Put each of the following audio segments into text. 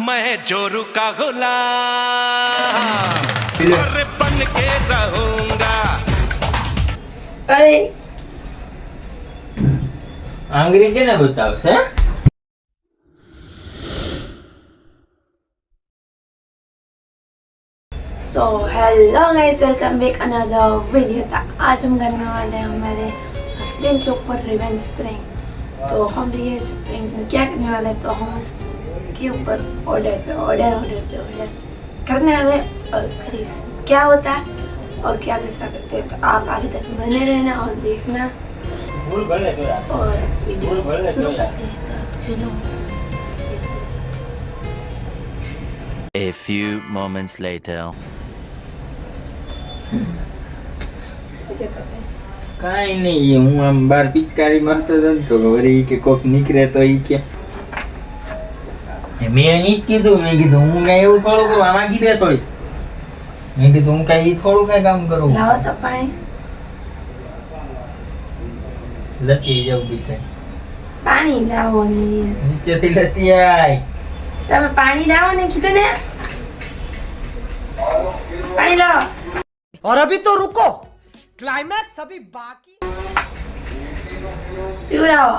मैं जोरू का गुलाम और बन के रहूंगा। अरे આંગળી કેને બતાવશે? So hello guys, welcome back another video. था आज हम करने वाले हैं हमारे हस्बैंड के ऊपर रिवेंज प्रैंक। तो हम ये प्रैंक में क्या करने वाले हैं, तो हम उसके ऊपर ऑर्डर करने वाले हैं और उसका रिएक्शन क्या होता है और क्या गुस्सा करते हैं। तो आप आगे तक बने रहना और देखना और वीडियो शुरू करते हैं। तो चलो। A few moments later. કાઈ નહીં, હું આમ બાર પિચકારી મારતો હતો ને તો વળી કે કોક નીકળે તો ઈ કે મેં ઈ જ કીધું, મેં કીધું હું કઈ એવું થોડું કરું, આમાં કી બે થોડી, મેં કીધું હું કઈ થોડું કઈ કામ કરું. લાવો તો પાણી. લતી જવું બીતે પાણી લાવો ને. નીચેથી લતી આય. તમે પાણી લાવો ને કીધું ને. पानी लाओ। और अभी तो रुको, क्लाइमैक्स अभी बाकी। पीवराओ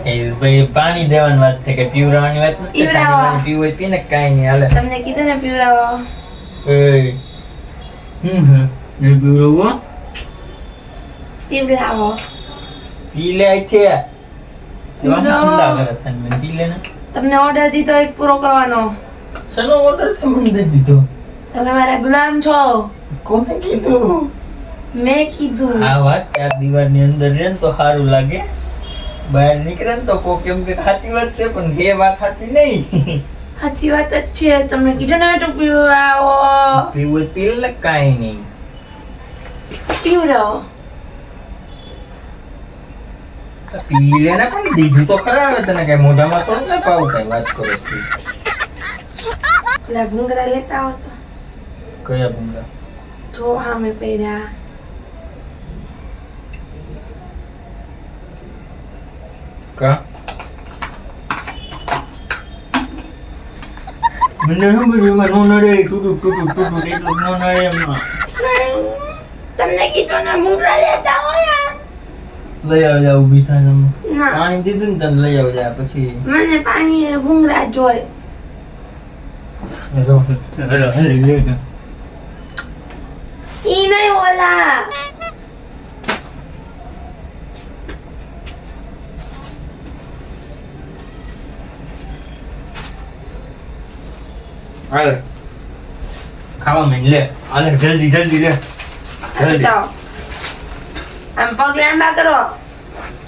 કઈ ભાઈ પાણી દેવાની વાત છે કે પીવરાવાની વાત નથી. પીવરાવો. પીવું હોય પીને કાઈ નહીં હાલે. તમને કીધું ને પીવરાવો. એ એ પીવરાવો પીવરાવો. પી લે છે. પીવરાવો. ઠંડા કરે સનમેન પી લે ને. તમને ઓર્ડર દીધો એક પૂરો કરવાનો. શેનો ઓર્ડર છે મને દઈ દીધો? તમે મારા ગુલામ છો. કોને કીધું? મેં કીધું. આ વાત ચાર દીવારની અંદર રહે ને તો સારું લાગે, બહાર નીકળે ને તો કોક એમ કે સાચી વાત છે, પણ એ વાત સાચી નહીં. સાચી વાત જ છે. તમને કીધું ને તો પીવરાવો. પીવું હોય પી લે, કાંઈ નહીં. પીવરાવો. પી લે ને, પણ દીધું તો ખરા. હવે તને કઈ મોઢામાં તો ને પાવું, કઈ વાત કરો છો? પેલા ભૂંગરા લેતા આવો તો. કયા ભૂંગળા? જો સામે પડ્યા. કા મને શું બધું એમાં નો નડે, ટૂટું એટલું નો નડે એમાં. તમને કીધું ને ભૂંગરા લેતા આવો યાર. લઈ આવજા, ઊભી થાય ને. ના, પાણી દીધું ને તને લઈ આવજા. પછી મને પાણી ભૂંગરા જોઈએ. ઈ નહીં ઓલા. હાલે ખાવા માંડ લે. હાલે જલ્દી લે, જલ્દી. જાઓ. આમ પગ લાંબા કરો.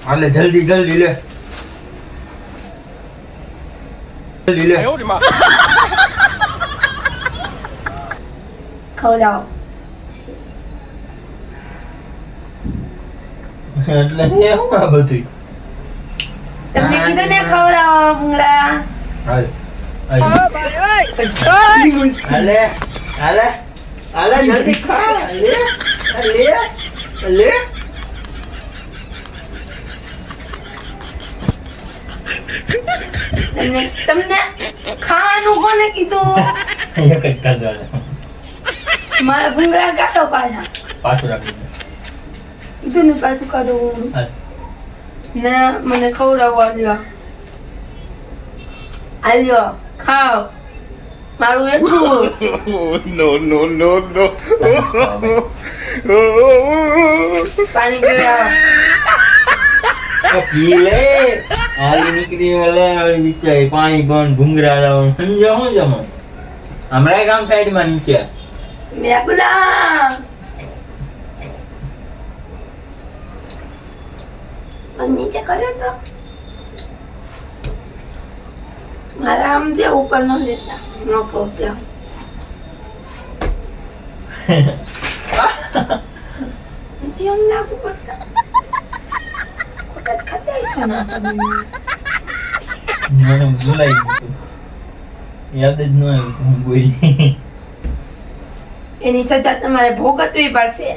હાલે જલ્દી લે, જલ્દી લે. ખવડાવો. એટલે એ હું આ બધું તમને કીધું ને ખવડાવો ભૂંગળા. હાલે હાલે જલ્દી ખા. લે તમને ખાવાનું કોને કીધું? એક જ કાઢો. મારા ભૂંગળા કાઢો પાછા. પાછું રાખી દે. કીધું ને પાછું કાઢો. હાલ. ના, મને ખવડાવવા લ્યો. આલ્યો ખાઓ. મારું એટલું. No. પાણી પીવડાવો. પી લે. હાલી નીકળી લે. વિચારી પાણી બંધ, ભૂંગરા લાવવાનું. સમજો શું જમો હમણાં કામ સાઈડમાં નીચે. મેરા ગુલામ. પગ નીચે કર્યો તો મારા આમ જે ઉપર ન લેતા ન કહું ત્યાં. હજી આમ લાગુ પડતા ખોટા જ ખાતા હશો ને તમે. મને ભૂલાઈ ગયું, યાદ જ ન આવ્યું કે હું બોલી. એની સજા તમારે ભોગવવી પડશે.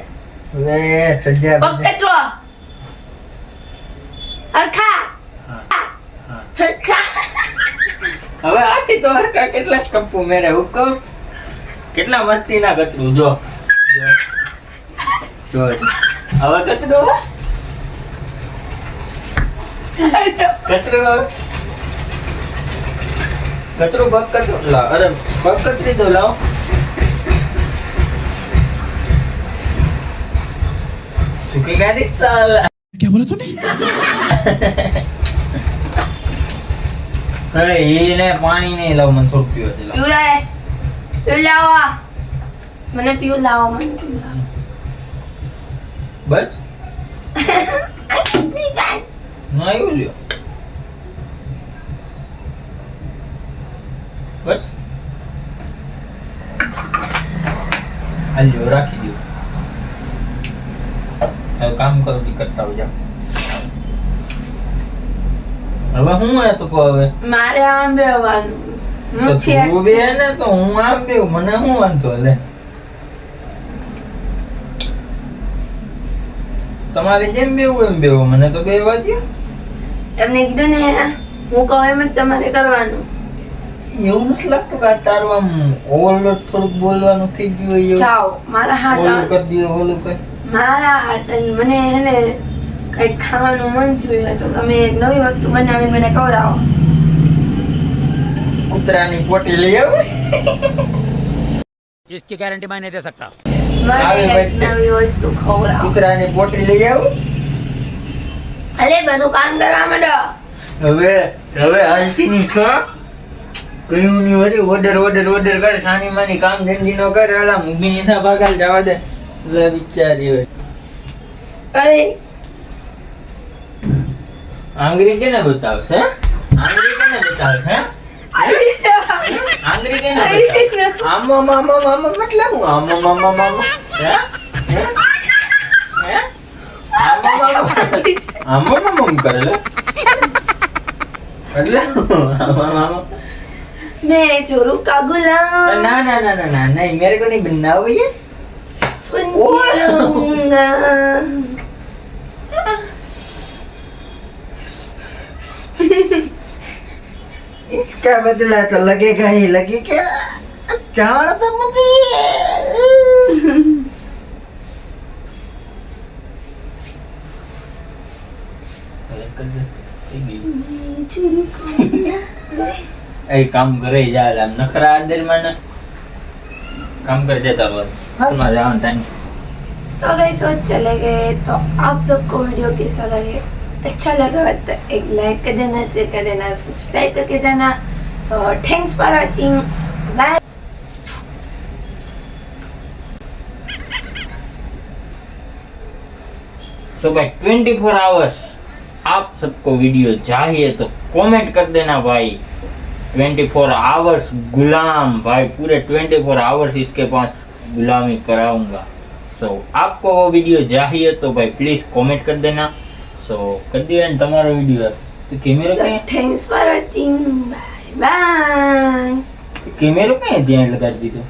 હવે સજા પગ કચરો. હરખા. હરખા. હવે આથી તો હરકા કેટલા કપુ મેરે હુકમ કેટલા મસ્તી ના કચરું જો જો હવે કચરો કચરો કચરો બગ કચરો લાવ અરે બગ કચરી દો લાવ ચૂકી ગાડી ચાલ क्या बोला तूने અરે એને પાણી નહીં લાવ મને થોડું પીવા દે લાવ પીવડાવો મને પીવડાવો મને પીવડાવો બસ ના એવું લ્યો બસ હાલ્યો રાખી દો હવે કામ કરો તી કરતા હો જાઓ હવે હું હે તો કહો હવે મારે આમ બેવાનું તો તું બે ને તો હું આમ બેવ મને હું વાંધો લે તમારે જેમ બેવું એમ બેવું મને તો બે વાગ્યું તમને કીધું ને હું કહું એમ જ તમારે કરવાનું એવું નથી લાગતું કે આ તારું આમ ઓવરલોડ થોડુંક બોલવાનું થઈ ગયું હોય એવું? જાઓ મારા ઓલું હાથ કરી દ્યો ઓલું કઈ મારા હાથ મને હે ને કંઈક ખાવાનું મન થયું તો તમે એક નવી વસ્તુ બનાવીને મને ખવડાવો કૂતરાની પોટી લઈ આવ इसकी गारंटी मैं नहीं दे सकता મને આવી કંઈક વાત છે. નવી વસ્તુ ખવડાવો કૂતરાની પોટી લઈ આવ અરે બધું કામ કરવા માંડો હવે હવે આલસીની છો કયું ની વળી ઓર્ડર કરે સાની માની કામ ધંધી નો કરે આલા મૂગી ની થા ભાગાલ જવા દે લે વિચારી હોય અરે આંગળી કેને બતાવશે હે? આંગળી કેને બતાવશે હે? આંગળી કેને બતાવશે આમ મતલબ હું આમ હે હે હે આમ કરે લે એટલે આમ मैं चोरू का गुलाम ना ना ना ना ना नहीं मेरे को नहीं बनना हो ये बन के रहूंगा इसका बदला तो लगेगा ही लगेगा जान तो मुझे चोरू का ए काम करे जा हम नखरा अंदर में ना काम कर देता रोज हर मजा आवन टाइम सो गाइस वो चले गए तो आप सबको वीडियो कैसा लगे अच्छा लगा तो एक लाइक कर देना शेयर कर देना सब्सक्राइब करके जाना और थैंक्स फॉर वॉचिंग बाय सो भाई 24 आवर्स आप सबको वीडियो चाहिए तो कमेंट कर देना भाई 24 आवर्स गुलाम भाई पूरे 24 आवर्स इसके पास गुलामी कराऊंगा सो आपको वो वीडियो चाहिए तो भाई प्लीज कमेंट कर देना सो कर दिया ना तुम्हारा वीडियो तो कैमरा कहीं thanks for watching bye camera कहीं ध्यान लगा दी तो